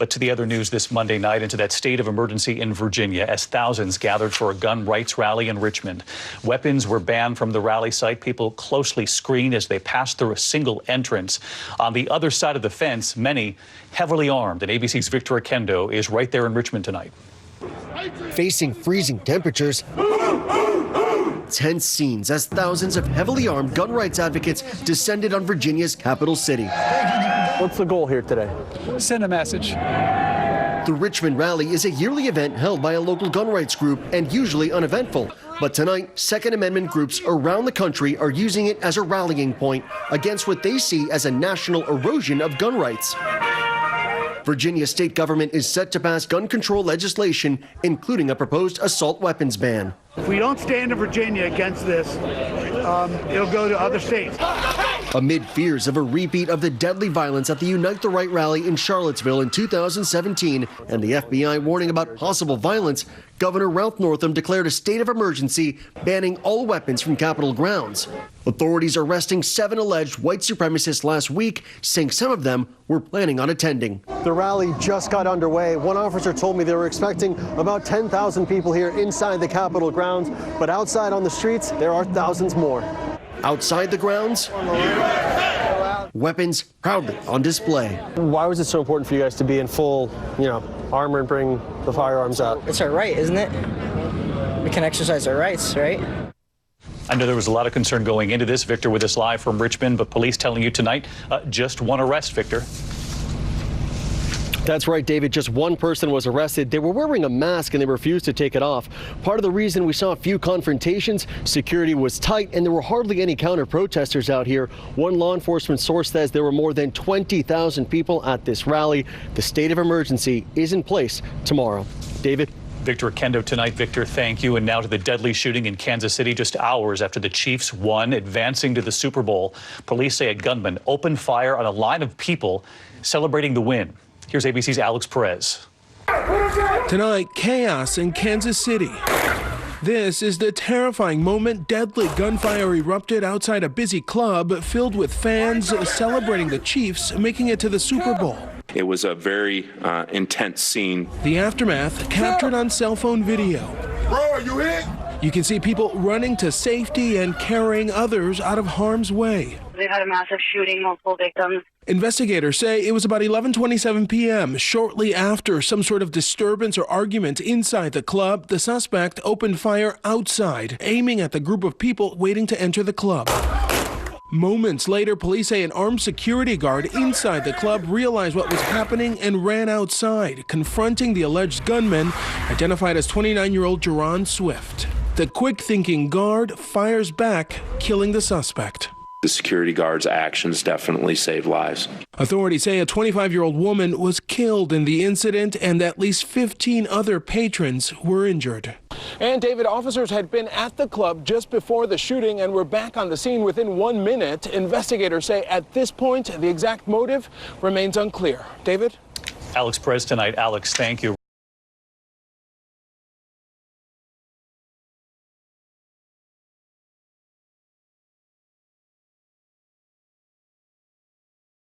But to the other news this Monday night, into that state of emergency in Virginia as thousands gathered for a gun rights rally in Richmond. Weapons were banned from the rally site. People closely screened as they passed through a single entrance. On the other side of the fence, many heavily armed. And ABC's Victor Oquendo is right there in Richmond tonight. Facing freezing temperatures, tense scenes as thousands of heavily armed gun rights advocates descended on Virginia's capital city. What's the goal here today? Send a message. The Richmond Rally is a yearly event held by a local gun rights group and usually uneventful. But tonight, Second Amendment groups around the country are using it as a rallying point against what they see as a national erosion of gun rights. Virginia state government is set to pass gun control legislation, including a proposed assault weapons ban. If we don't stand in Virginia against this, it'll go to other states. Amid fears of a repeat of the deadly violence at the Unite the Right rally in Charlottesville in 2017 and the FBI warning about possible violence, Governor Ralph Northam declared a state of emergency, banning all weapons from Capitol grounds. Authorities arresting 7 alleged white supremacists last week, saying some of them were planning on attending. The rally just got underway. One officer told me they were expecting about 10,000 people here inside the Capitol grounds, but outside on the streets, there are thousands more. Outside the grounds, weapons proudly on display. Why was it so important for you guys to be in full, armor and bring the firearms out? It's our right, isn't it? We can exercise our rights, right? I know there was a lot of concern going into this. Victor with us live from Richmond, but police telling you tonight just one arrest, Victor. That's right, David. Just one person was arrested. They were wearing a mask and they refused to take it off. Part of the reason we saw a few confrontations, security was tight and there were hardly any counter-protesters out here. One law enforcement source says there were more than 20,000 people at this rally. The state of emergency is in place tomorrow. David? Victor Oquendo tonight. Victor, thank you. And now to the deadly shooting in Kansas City just hours after the Chiefs won, advancing to the Super Bowl. Police say a gunman opened fire on a line of people celebrating the win. Here's ABC's Alex Perez. Tonight, chaos in Kansas City. This is the terrifying moment deadly gunfire erupted outside a busy club filled with fans celebrating the Chiefs making it to the Super Bowl. It was a very intense scene. The aftermath captured on cell phone video. Bro, are you hit? You can see people running to safety and carrying others out of harm's way. They've had a massive shooting, multiple victims. Investigators say it was about 11:27 p.m. Shortly after some sort of disturbance or argument inside the club, the suspect opened fire outside, aiming at the group of people waiting to enter the club. Moments later, police say an armed security guard inside the club realized what was happening and ran outside, confronting the alleged gunman, identified as 29-year-old Jerron Swift. The quick-thinking guard fires back, killing the suspect. The security guard's actions definitely saved lives. Authorities say a 25-year-old woman was killed in the incident and at least 15 other patrons were injured. And David, officers had been at the club just before the shooting and were back on the scene within 1 minute. Investigators say at this point, the exact motive remains unclear. David? Alex Perez tonight. Alex, thank you.